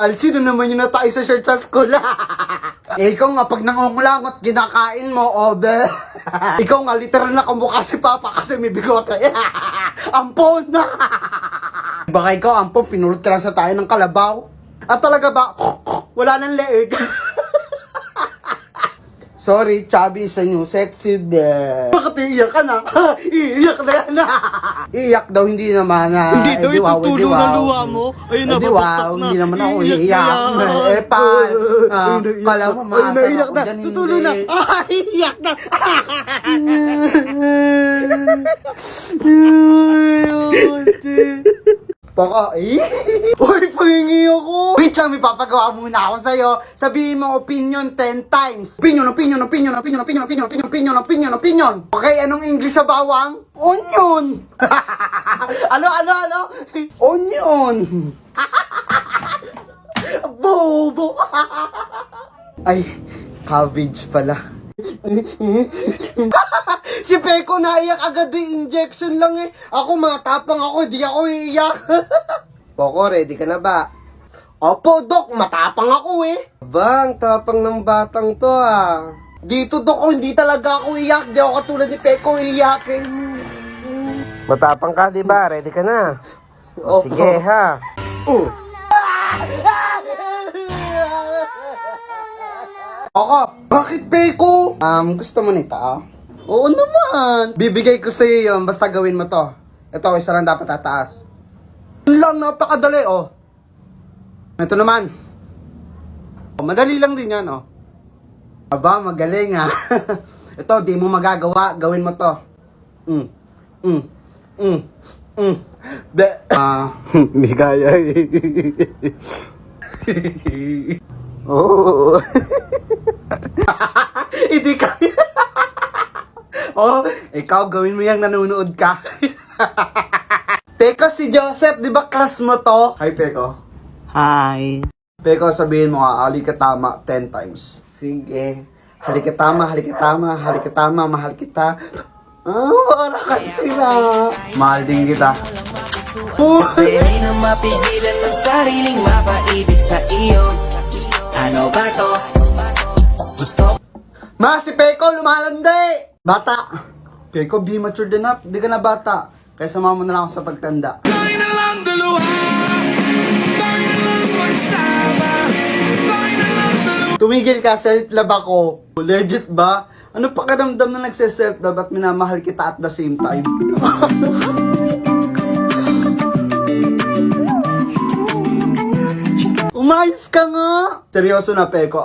Pal, sino naman yung natay sa shirt sa school? Ikaw nga, pag nangungulangot, kinakain mo, obe. Ikaw nga, literal na kamukha si Papa kasi may bigote. Ampon na. Baka ikaw, ampon, pinulot ka lang sa tayo ng kalabaw. At talaga ba, wala nang leeg. Sorry, chubby is a new sexy babe. Bakit iiyak ka na? Iiyak na yan. Iiyak daw, hindi naman. Hindi daw itutulo ng luha mo. Ayun na, babaksak na. Hindi naman ako iiyak. Eh, pal. Kala mo, maasar ako dyan, hindi. Tutulo na. Iiyak na. Baka, Uy, pahingi ako. Wait lang, may papagawa muna ako sa'yo. Sabihin mo opinion 10 times. Opinion. Okay, anong English sa bawang? Onion. Ano? Onion. Bobo. Ay, cabbage pala. Si Peko naiyak agad yung injection lang eh. Ako matapang ako, di ako iiyak. Poko, ready ka na ba? Opo, Dok, matapang ako eh. Bang, tapang ng batang to ah. Dito, Dok, hindi talaga ako iiyak. Di ako katulad ni Peko iiyak eh. Matapang ka, di ba? Ready ka na? O, sige, ha? Ako, bakit Peko? Gusto mo nito? Oo naman. Bibigay ko sa iyo yun, basta gawin mo to. Ito, isa lang dapat tataas. Yun lang, napakadali, oh. Ito naman. Madali lang din yan, oh. Aba, magaling, ha. Ito, di mo magagawa, gawin mo to. Hindi kaya Oo. Hindi kaya. Oh, ikaw gawin mo yung nanonood ka. Peko, si Joseph, di ba class mo to? Hi, Peko. Hi. Peko, sabihin mo nga, halika tama 10 times. Sige. Halika tama, mahal kita. Para kanina. Mahal din kita. Kasi di na mapigilan ang sariling mapaibig sa iyo. Ano ba to? Gusto Ma, si Peko, lumalandi! Bata! Peko, be matured enough. Di ka na bata. Kaya sama mo na lang ako sa pagtanda. Tayo na lang dalawa. Tayo na lang magsama. Tayo na lang dalawa. Tumigil ka, self-love ako. Legit ba? Ano pakiramdam na nagse-self-love at minamahal kita at the same time? Umayos ka nga! Seryoso na, Peko.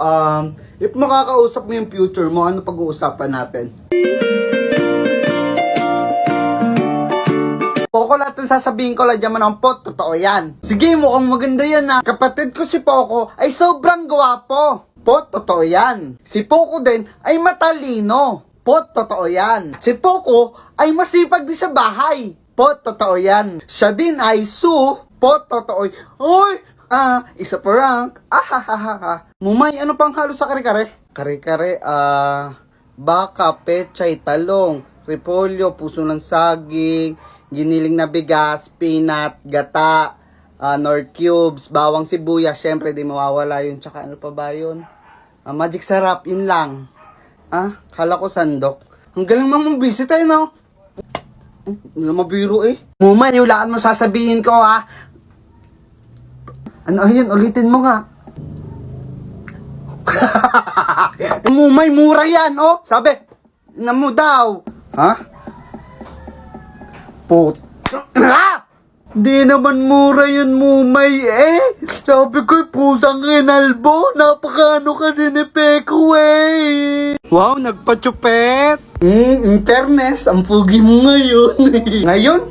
If makakausap mo yung future mo, ano pag-uusapan natin? Poko, lahat ng sasabihin ko, ladyan mo ng pot, totoo yan. Sige, mukhang maganda yan ha. Kapatid ko si Poko ay sobrang gwapo. Pot, totoo yan. Si Poko din ay matalino. Pot, totoo yan. Si Poko ay masipag din sa bahay. Pot, totoo yan. Siya din ay pot, totoo. Uy! Isa pa rank. Mumay, ano pang halo sa kare-kare? Kare-kare, baka, pechay, talong, repolyo, puso ng saging, giniling na bigas, peanut, gata, nor cubes, bawang sibuyas, syempre di mawawala yun. Tsaka ano pa ba yun? Magic sarap, yun lang. Kala ko sandok. Ang galing mang visit tayo, no? Hindi na mabiro eh. Mumay, hulaan mo sasabihin ko ha. Ano yun? Ulitin mo nga. Mumay, mura yan, oh. Sabi, na mo daw. Ha? Di naman mura yun, Mumay, eh. Sabi ko, pusang kinalbo. Napakano kasi ni Peko, eh. Wow, nagpa-chupet. In fairness, ang pogi mo ngayon. Ngayon?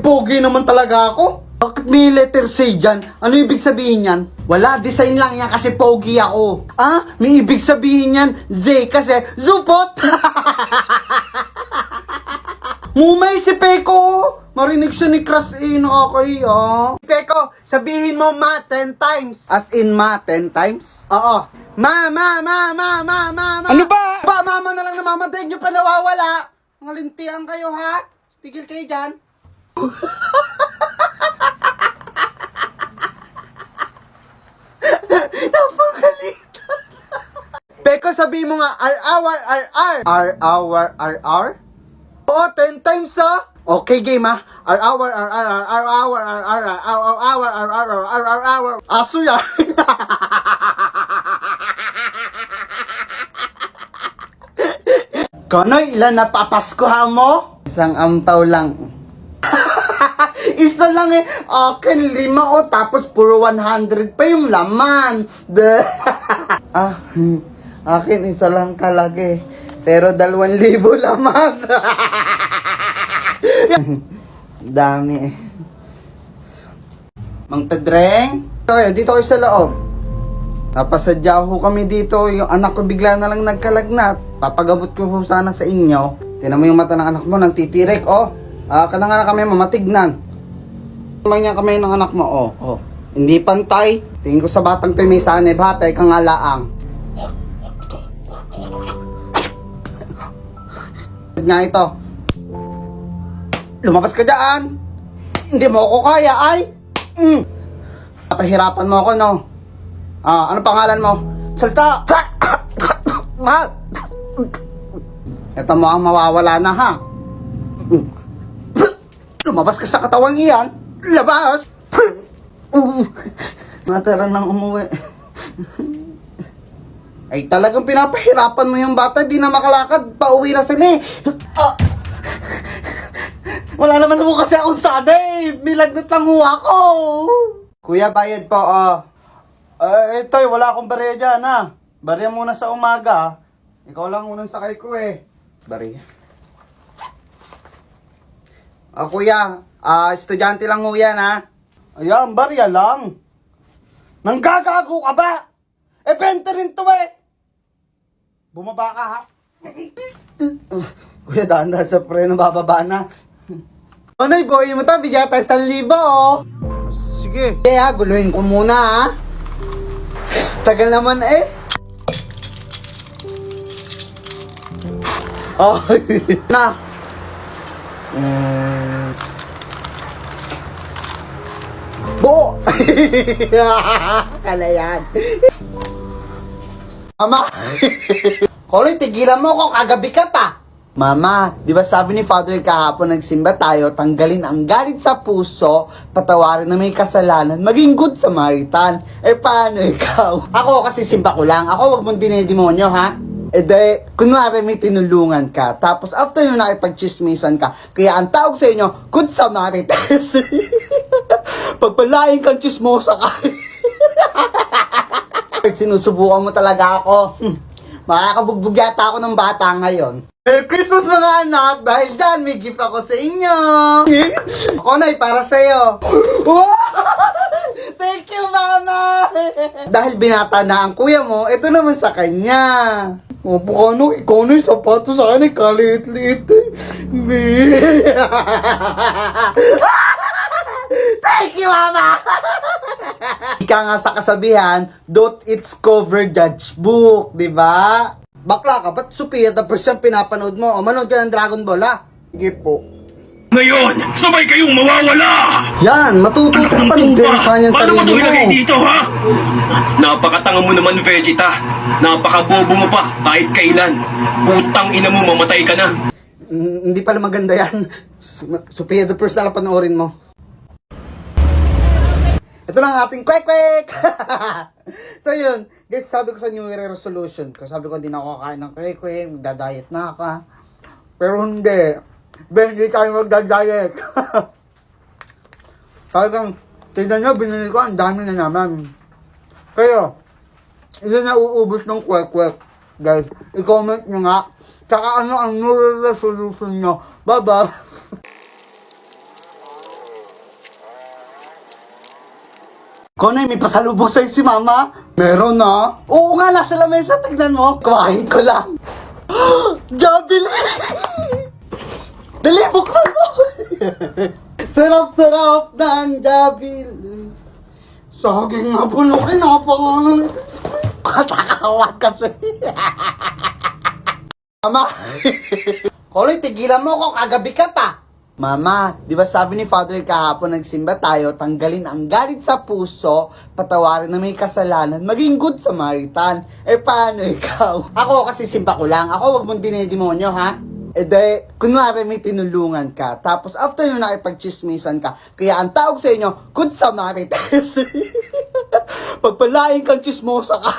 Pogi naman talaga ako. Bakit may letter C dyan? Ano ibig sabihin yan? Wala, design lang yan kasi pogi ako. May ibig sabihin yan, Z kasi zupot! Mumay si Peko! Marinig siya ni Crush nakakaya. Peko, sabihin mo ma 10 times. As in ma 10 times? Oo. Ma. Ano ba? Mama na lang namamatay nyo pa nawawala. Mga lintian kayo ha? Tigil kayo dyan. Napagalit. Peko, sabi mo nga, R. Oo, 10 times ha. Okay, game ha. R. Aso yan. Konoy, ilan na papaskuhan mo? Isang ampaw lang. Isa lang eh. Akin, 5 o. Tapos puro 100 pa yung laman. Akin, isa lang talaga eh. Pero 2,000 laman. Dami eh. Mang Pedreng, dito kayo sa loob. Napasadya ho kami dito. Yung anak ko bigla na lang nagkalagnat. Papagabot ko ho sana sa inyo. Tinan mo yung mata ng anak mo, nagtitirik, oh. Kanang na kami mamatignan. Tumang niya kami ng anak mo, oh. Hindi pantay. Tingin ko sa batang to may sanib, hatay kang alaang. Nga ito. Lumabas ka dyan. Hindi mo ako kaya, ay. Napahirapan mo ako, no? Ano pangalan mo? Salta! Ito mo ang mawawala na, ha? Lumabas ka sa katawang iyan. Labas! Matara nang umuwi. Ay talagang pinapahirapan mo yung bata. Di na makalakad. Pauwi na sila eh. Wala naman mo kasi akong sana eh. Milagnat lang ho ako. Kuya, bayad po, ito, wala akong barya dyan, ha? Barya muna sa umaga. Ikaw lang unang sakay ko eh. Barya. Kuya, estudyante lang ho yan, ha? Ayan, barya lang. Nanggagago ka ba? Benta rin to eh. Bumaba ka, ha? Kuya, dahan-dahan sa preno, bababa na. Ano'y boy mo to, bigyan tayo 1,000, oh. Sige. Kaya, guluhin ko muna, ha? Tagal naman, eh. Oh, na. Bo! Kala yan. Mama! Koloy, tigilan mo ako, kagabi ka pa. Mama, di ba sabi ni Father kahapon nagsimba tayo, tanggalin ang galit sa puso, patawarin na may kasalanan, maging good Samaritan. Paano ikaw? Ako kasi simba ko lang. Ako wag mong dinedemonyo, ha? Kunwari may tinulungan ka, tapos after nyo nakipag-chismisan ka, kaya ang tawag sa inyo, good Samaritans. Pagpalain kang chismosa ka. Sinusubukan mo talaga ako. Makakabugbog yata ako ng bata ngayon. Merry Christmas mga anak! Dahil dyan, may gift ako sa inyo! Ako na, para sa'yo! Thank you, Mama! Dahil binata na ang kuya mo, ito naman sa kanya. Bukano, ikaw na yung sapato sa akin, kaliit-liit eh. Thank you, Mama! Ika nga sa kasabihan, don't it's cover judge book, di ba? Bakla ka, ba't Sophia the first yung pinapanood mo? O manood ka ng Dragon Ball, ha? Sige po. Ngayon, sabay kayong mawawala! Yan, matututo ka pa ng sa kanyang Paano mo sarili ito ilagay mo. dito, ha? Napakatanga mo naman, Vegeta. Napakabobo mo pa, kahit kailan. Utang ina mo, mamatay ka na. Hindi pala maganda yan. Sophia the first na lang panoorin mo. Ito lang ating kwek-kwek! So yun, guys, sabi ko sa New Year resolution ko, sabi ko hindi na ako kakain ng kwek-kwek, magda-diet na ako. Pero hindi. Hindi tayo magda-diet. Sabi kang, tignan nyo, binili ko, ang dami na naman. Kaya, hindi na uubos ng kwek-kwek. Guys, i-comment nyo nga, tsaka ano ang New Year resolution nyo. Bye-bye! Konay, may pasalubong sa'yo si Mama? Meron na? Oo nga, nasa lamesa, tignan mo. Kumain ko lang. Jabili! Dali, buksan mo! Sarap-sarap ng Jabili. Saging na bulukin, napangalan. Katakawag kasi. Mama! Konay, tigilan mo ako, kagabi ka pa. Mama, di ba sabi ni Father kahapon, nagsimba tayo, tanggalin ang galit sa puso, patawarin na may kasalanan, maging good Samaritan. Eh, paano ikaw? Ako kasi simba ko lang. Ako, wag mong dinidemonyo, ha? Eh, de, kunwari may tinulungan ka, tapos after nyo nakipag-chismisan ka, kaya ang tawag sa inyo, good Samaritan. Pagpalain kang chismosa ka.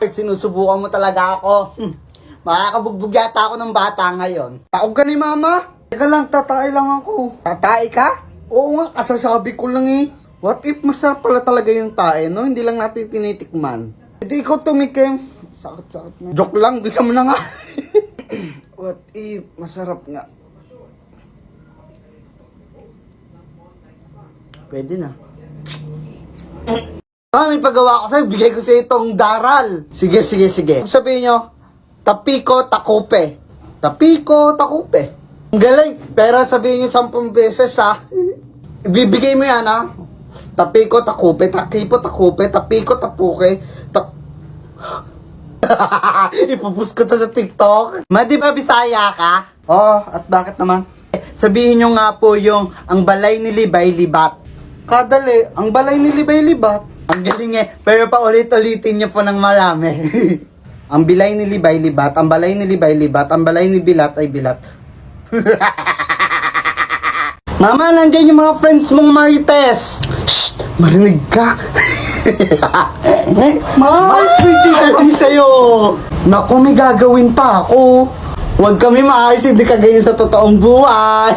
Sinusubukan mo talaga ako. Makakabugbog yata ako ng bata ngayon. Taog ka ni mama? Teka lang, tatay lang ako. Tatay ka? Oo nga, kasasabi ko lang eh. What if masarap pala talaga yung tae, no? Hindi lang natin tinitikman. Hindi ikaw tumikim. Sakit-sakit na. Joke lang, bisa mo na nga. What if masarap nga? Pwede na. May paggawa ko sa'yo, bigay ko sa'yo itong daral. Sige. Sabihin nyo, tapiko, takupe. Tapiko, takupe. Ang galing. Pero sabihin nyo 10 beses, ha. Ibibigay mo yan, ha. Tapiko, takupe, takipo, takupe, tapiko, tapuke, Ipupus ko to sa TikTok. Ma, di ba Bisaya ka? Oo, at bakit naman? Sabihin nyo nga po yung ang balay ni Libay Libat. Kadali, ang balay ni Libay Libat. Ang galing eh, pero paulit-ulitin nyo po ng marami. Ang bilay ni Libay Libat, ang balay ni Libay Libat, ang balay ni Bilat ay bilat. Mama, nandyan yung mga friends mong Marites. Shh! Marinig ka. Mars, may chika kami sa'yo. Naku, may gagawin pa ako. Huwag kami Mars, hindi ka ganyan sa totoong buhay.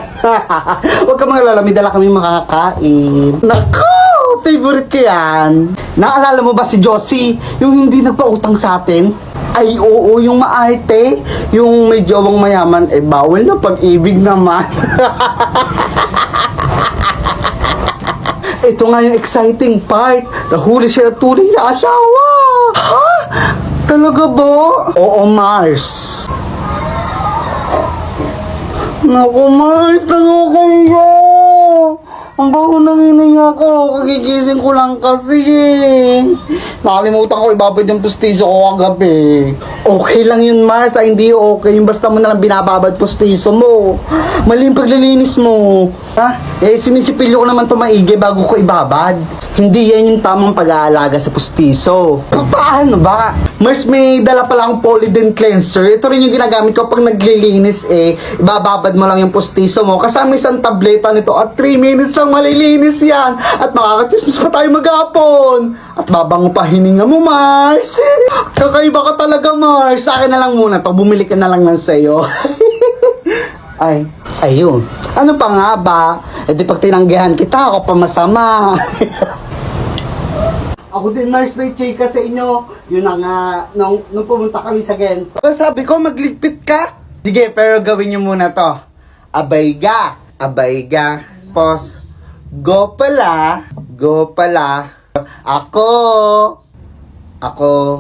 Huwag ka mga lalami, dala kami makakain. Naku, favorite ko yan. Naalala mo ba si Josie, yung hindi nagpautang sa atin? Ay, oo, yung maarte, yung may jowang mayaman, eh bawal na pag-ibig naman. Ito nga yung exciting part. Nahuli siya na tunay na asawa. Ha? Talaga ba? Oo, Mars. Naku, Mars, nakakaya. Ang baho nang hinay ako. Kagigising ko lang kasi eh. Nakalimutan ko ibabad yung pustiso ko kagabi. Okay lang yun, Mars. Ay, hindi okay. Yung basta mo nalang binababad pustiso mo. Mali yung paglilinis mo. Ha? Eh, sinisipilyo ko naman ito maigi bago ko ibabad. Hindi yan yung tamang pag-aalaga sa pustiso. Paano ba? Mars, may dala pala akong Polydent cleanser. Ito rin yung ginagamit ko pag naglilinis eh. Ibababad mo lang yung pustiso mo. Kasama isang tableta nito at 3 minutes lang malilinis yan. At makakatismis pa tayo maghapon. At babango pa hininga mo, Mars. Kakaiba ka talaga, Mars. Sa akin na lang muna to. Bumili ka na lang ng sayo. Ay, ayun. Ano pa nga ba? E di pag tinanggihan kita, ako pa masama. Ako din, Mars, may chika sa inyo. Yun na nga, nung pumunta kami sa Gento. Sabi ko, magligpit ka. Sige, pero gawin nyo muna to. Abayga. Pos. Go pala. Ako.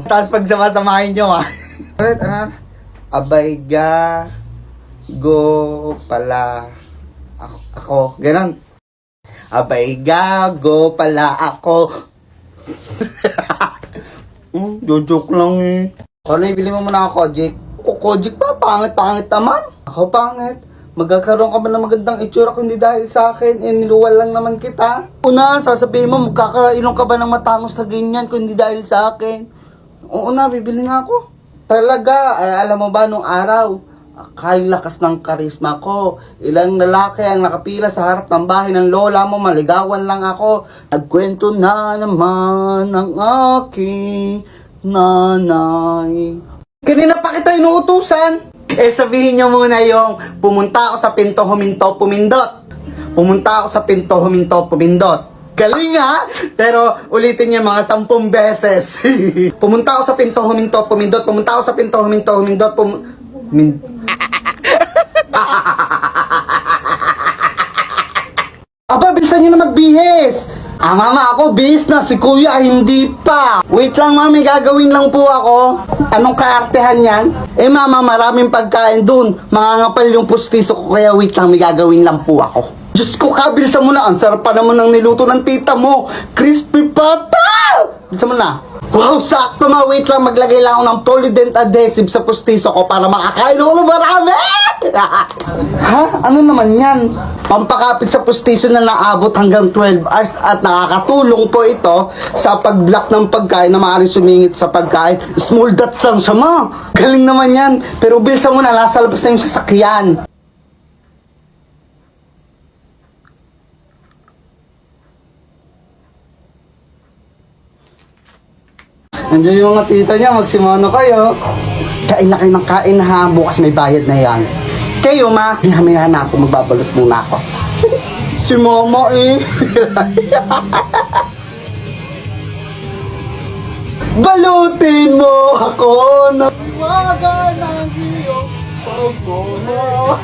Tapos pag sama-samahin nyo, ha. Abayga. Go pala. Ako. Ganon. Abayga. Go pala ako. Joke lang eh. Ano, ibili mo muna ako, Kojik. O, Kojik pa, pangit naman. Ako pangit. Magkakaroon ka ba ng magandang itsura kung hindi dahil sa akin? Eh, niluwal lang naman kita. Una, sasabihin mo, magkakailong ka ba ng matangos na ganyan kung hindi dahil sa akin? Oo na, bibili nga ako. Talaga, ay, alam mo ba, nung araw, kay lakas ng karisma ko. Ilang lalaki ang nakapila sa harap ng bahay ng lola mo, maligawan lang ako. Nagkwento na naman ang aking nanay. Kanina pa kita inuutusan. Eh, sabihin nyo muna yung pumunta ako sa pinto, huminto, pumindot. Pumunta ako sa pinto, huminto, pumindot. Galing ha? Pero ulitin niya mga 10 beses. Pumunta ako sa pinto, huminto, pumindot. Pumunta ako sa pinto, huminto, humindot, Aba, bilisan nyo na magbihis. Mama, ako bihis na. Si kuya hindi pa. Wait lang, mami, gagawin lang po ako. Anong kaartehan yan? Eh, mama, maraming pagkain dun. Mangangapal yung pustiso ko, kaya wait lang, may gagawin lang po ako. Diyos ko, kabilsan mo na. Ang sarap pa naman ng niluto ng tita mo. Crispy pata! Bisa mo na. Wow, sakto ma. Wait lang, maglagay lang ako ng polydent adhesive sa pustiso ko para makakain ako ng marami. Ha? Ano naman yan? Pampakapit sa pustiso na naabot hanggang 12 hours at nakakatulong po ito sa pag-block ng pagkain na maaaring sumingit sa pagkain. Small dots lang siya ma. Galing naman yan. Pero bilsa mo na, nasa labas na yung sasakyan. Nandiyan yung mga tita niya, magsimono kayo. Kain na kayo ng kain ha, bukas may bayad na yan. Kayo ma, hinamaya na ako, magbabalot muna ako. Si mama eh. Balutin mo ako ng waga ng iyong pagmamo.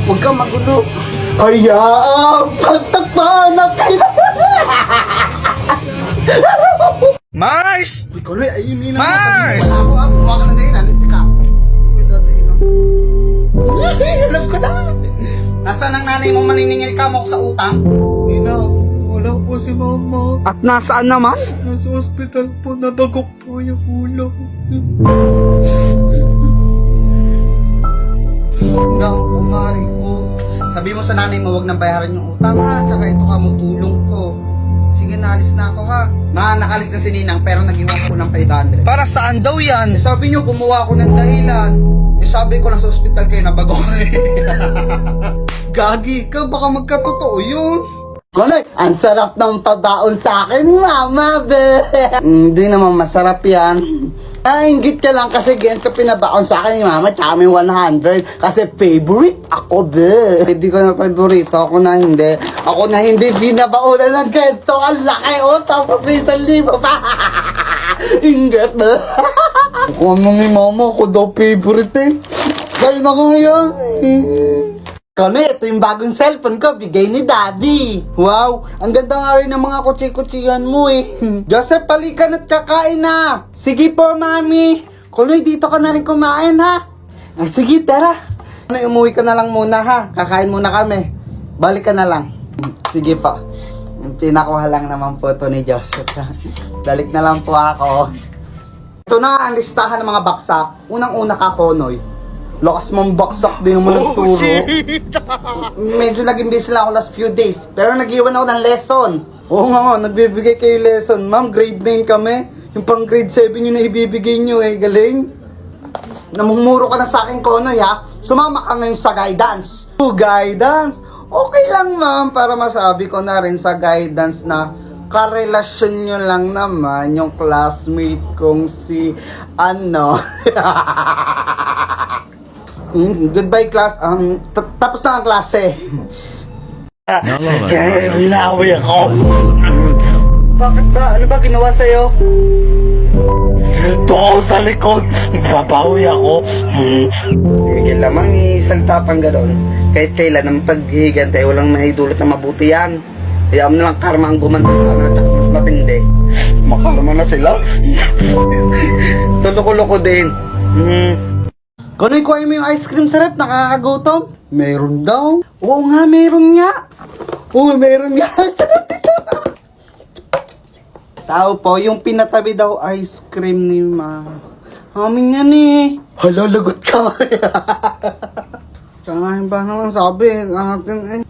Huwag kang magulo. Ayaang pagtakpan na kayo. Mars! Uy, Kuloy, ayun na. Mars! Wala ako, kumuha ka ng dahilan. Hindi ka. Uy, dadahilan. Alam ko na. Nasaan ang nanay mo maniningil ka mo sa utang? Ina, wala po si mama. At nasaan naman? Nasa ospital po, nabagok po yung ulo. Hanggang kumari ko. Sabi mo sa nanay mo, wag nang bayaran yung utang ha. Tsaka ito ka mo, tulong ko. Sige, naalis na ako ha. Nakalis na si Ninang pero nag-iwan ko ng 500. Para saan daw yan? Eh, sabi nyo, gumawa ako ng dahilan. Eh, sabi ko lang sa ospital kayo, nabago ko. Gagi ka, baka magkatotoo yun. Kulay, ang sarap ng pabaon sa akin ni Mama, be. Hindi naman masarap yan. Nainggit ka lang kasi ganito pinabaon sa akin ni Mama, tsaka may 100. Kasi favorite ako, be. Hindi ko na favorito, ako na hindi. Ako na hindi binabaonan ng ganito. Ang laki, oh, tapos may 1,000 pa. Ingat, be. Kung ano ni Mama, ako daw favorite eh. Kayo na ngayon. Kami, ito yung bagong cellphone ko, bigay ni Daddy. Wow, ang ganda nga rin ng mga kutsi-kutsihan mo eh. Joseph, palikan at kakain na. Sige po, Mami. Kuloy, dito ka na rin kumain ha. Sige, tara. Umuwi ka na lang muna ha. Kakain muna kami. Balik ka na lang. Sige po. Pinakuha lang naman po ito ni Joseph. Balik na lang po ako. Ito na ang listahan ng mga baksak. Unang-una ka, Konoy. Lakas mong baksak din naman nagturo. Medyo naging busy lang ako last few days. Pero nag-iwan ako ng lesson. Oo nga, nagbibigay kayo lesson. Ma'am, grade 9 kami. Yung pang grade 7 yun na ibibigay nyo eh. Galing. Namumuro ka na sa akin, Konoy ha. Sumama ka ngayon sa guidance. Guidance? Okay lang ma'am, para masabi ko na rin sa guidance na karelasyon nyo lang naman yung classmate kong si ano. Goodbye class. Tapos na ang klase. Kaya binawi ako. Bakit ba? Ano ba ginawa sa'yo? Ito ako sa likod. Babawi ako. Higil lamang isang tapang gano'n. Kahit kailan ang paghihigan tayo, walang mahidulot na mabuti yan. Kaya mo nalang karma ang gumanda sana at mas matindi. Makarma na sila. Tuloko-loko din. Kunin ko mo yung ice cream sa rep, nakakagutom. Meron daw. Oo nga, meron nga. Oo, meron nga. Tao po, yung pinatabi daw ice cream ni Ma. Amin yan eh. Hala, lagot ka. Kaya ba naman sabi natin eh.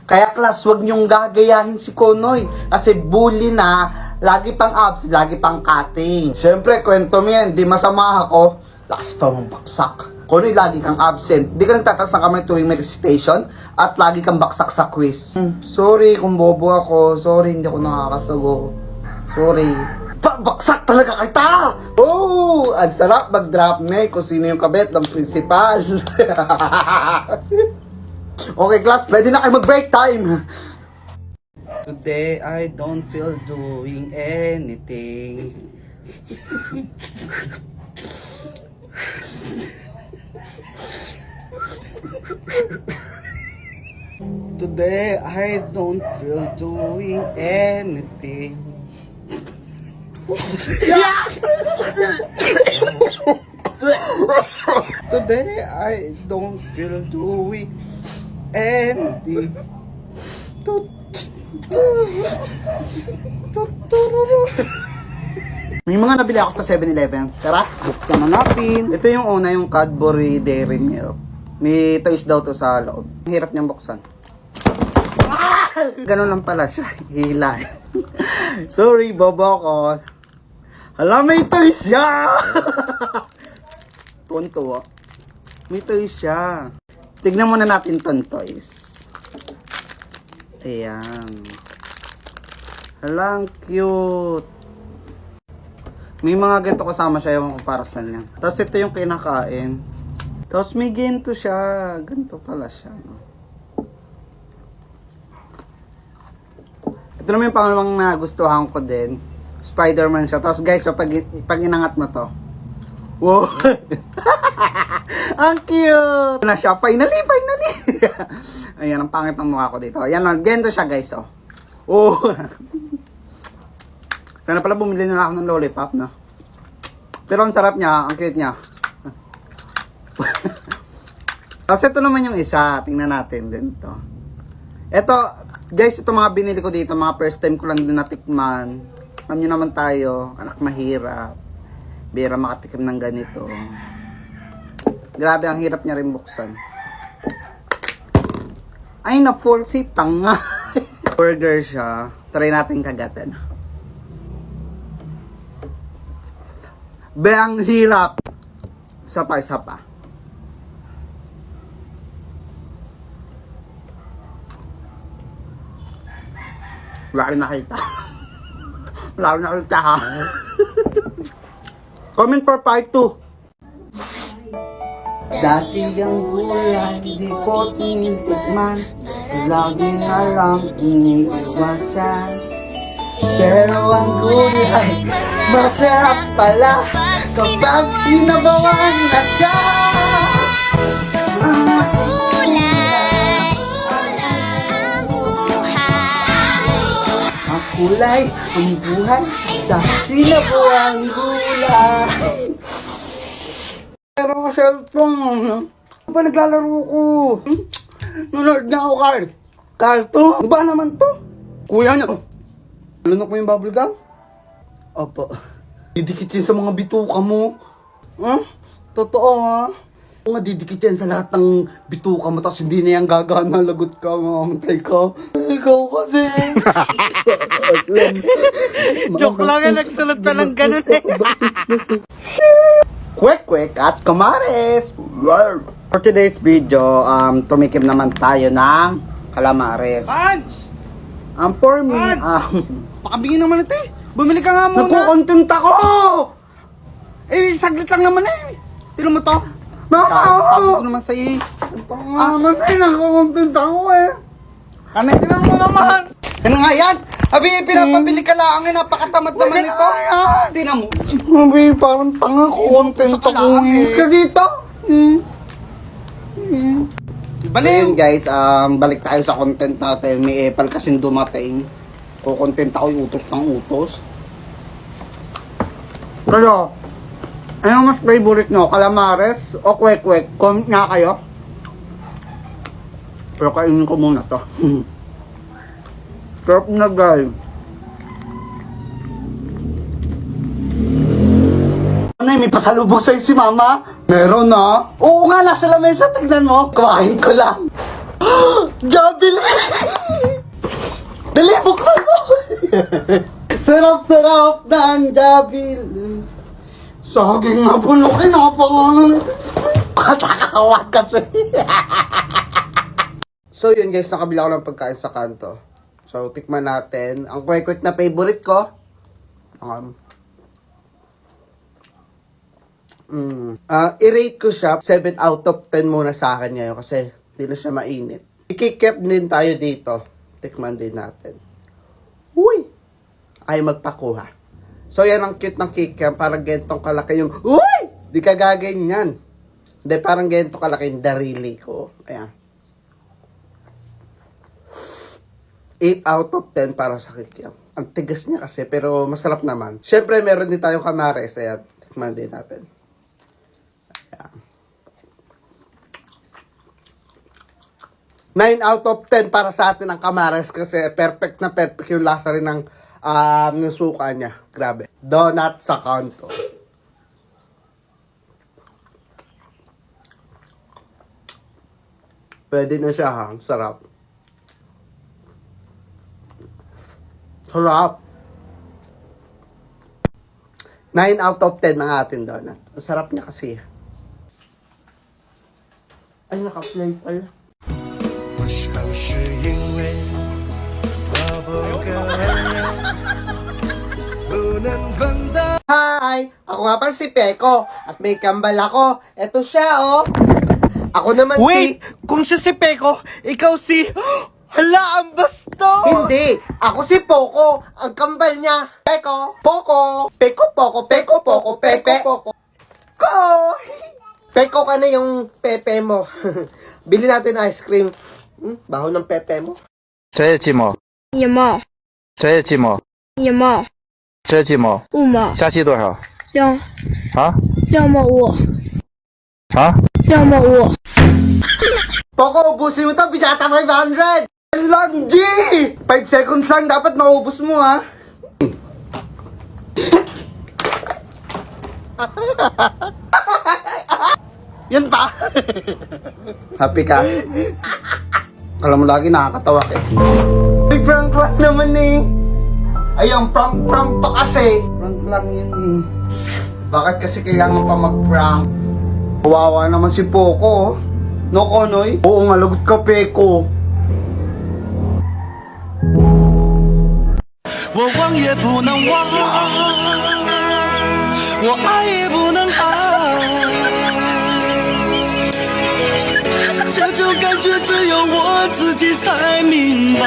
Kaya class, wag niyong gagayahin si Konoy. Kasi bully na. Lagi pang abs, lagi pang cutting. Siyempre, kwento mo yan, di masama ako. Lakas pa mong baksak. Konoy, lagi kang absent. Di ka nagtatas ng kamay tuwing may recitation. At lagi kang baksak sa quiz. Sorry kung bobo ako. Sorry, hindi ako nakakasago. Sorry. Baksak talaga kita! Oh! Ang sarap mag-drop na kung sino yung kabet ng principal. Okay, class, pwede na kayo mag-break time. Today, I don't feel doing anything. Today, I don't feel doing anything. Today, I don't feel doing anything. May mga nabili ako sa 7-Eleven. Tara, buksan na natin. Ito yung una, yung Cadbury Dairy Milk. May toys daw to sa loob. Ang hirap niyang buksan. Ganun lang pala siya. Hila. Sorry, bobo ko. Hala, may toys siya! Tuwan-tuwa. May toys siya. Tignan muna natin ton toys. Ayan. Hala, ang cute. May mga ganito kasama siya yung para sa niya. Tapos ito yung kinakain. Tapos may ganito siya. Ganito pala siya. No? Ito naman yung pangalawang nagustuhan ko din. Spider-Man siya. Tapos guys, so pag inangat mo to. Wow! Ang cute! Na siya. Finally! Ayan, ang pangit ng mukha ko dito. Ayan, ganito siya guys. Oh. Oh! Sana pala bumili na ako ng lollipop, no? Pero ang sarap niya, ang cute niya. Tapos ito naman yung isa. Tingnan natin din to. Ito, guys, ito mga binili ko dito. Mga first time ko lang din natikman. Alam nyo naman tayo, anak mahirap. Bira makatikim ng ganito. Grabe, ang hirap niya rin buksan. Ay, na-full si tanga. Burger siya. Try natin kagatan. Be, ang hirap. Isa pa. Wala rin nakita. Wala rin nakita, ha? Comment for part 2. Dati ang gulay, di ko tinitikman. Lagi na lang iniiwasan. Pero ang gulay, masarap pala kapag sinabawan na siya. Ang kulay, ang buhay, sa sinabuang gulay. Pero ang cellphone, ano ba naglalaro ko? Nanonood na ako, Carl. Carto? Ano ba naman to? Kuya niya. Lunok mo yung bubble gum? Opo. Didikit yan sa mga bituka mo. Huh? Totoo, ha? Nga didikit yan sa lahat ng bituka mo, tapos hindi na yan gagana, lagot ka, mamantay ka. Ikaw kasi. Joke lang yan, nagsulat pa ng ganun eh. Kwek at kamares! For today's video, tumikim naman tayo ng calamares. Punch! For me, Pakabigyan naman ito eh. Bumili ka nga muna. nagkukontent ako! Eh, saglit lang naman eh. Tino mo to? Sabi ko naman sa'yo eh. Naman nagkukontent ako eh. Tinan mo naman. Ano nga yan? Abi, pinapabili ka lang eh, napakatamad naman ito. Tinan mo. Abi, parang tanga ko, content ako. Inis ka dito. Ayun guys, balik tayo sa content natin. May epal kasing dumating. Content ako yung utos ng utos. Pero, ano mas favorite nyo? Calamares o kwek-kwek? Comment nga kayo. Pero kainin ko muna to. Sarap na guys. Ano may pasalubong sa'yo si mama? Meron na. Oo nga, nasa lamesa. Tignan mo. Kumain ko lang. Jabili! Dali, buksan mo! Sarap-sarap ng Jabili. Saging na bulok. Napangalan. Katakawag kasi. So yun guys, nakabila ko ng pagkain sa kanto. So tikman natin. Ang kwek-kwek na favorite ko. I-rate ko siya 7 out of 10 muna sa akin ngayon kasi hindi na siya mainit. I-keep din tayo dito. Tikman din natin. Uy! Ay magpakuha. So yan ang cute ng kikiam. Parang gentong kalaki yung uy! Di ka gaganyan. Hindi, parang gentong kalaki yung darili ko. Ayan. 8 out of 10 para sa kikiam. Ang tigas niya kasi, pero masarap naman. Siyempre, meron din tayong kamares. Ayan, tikman din natin. Ayan. 9 out of 10 para sa atin ang kamares kasi perfect na perfect yung lasa rin ng suka niya. Grabe. Donut sa kanto. Pwede na siya ha. Sarap. Sarap. 9 out of 10 ang ating donut. Ang sarap niya kasi. Ay, naka-play pala. Hi! Ako nga pala si Peko at may kambal ako. Eto siya, oh. Ako naman Wait! Kung siya si Peko, ikaw si... Hala, ang basto! Hindi! Ako si Poco! Ang kambal niya! Peko! Poco! Peko, Poco, Peko, Poco, Pepe! Ko! Peko ka na yung Pepe mo. Bili natin ice cream. Baho ng Pepe mo. 这些鸡毛，一毛这些鸡毛，一毛这些鸡毛， 5毛虾期多少？ 2啊毛5啊！ 2毛5 Poco, ubusin mo to! Binata 500! Lang, G! 5 seconds lang dapat maubos mo, ha? Yan pa! Happy ka? Alam mo lagi nakakatawa ka eh. May prank lang naman eh. Ay, ang prank pa kasi. Prank lang yun eh. Bakit kasi kailangan pa mag-prank? Kawawa naman si Poco. No, Konoy? Oo nga, lagot ka, Peko. 我忘也不能忘，我爱也不能爱，这种感觉只有我自己才明白。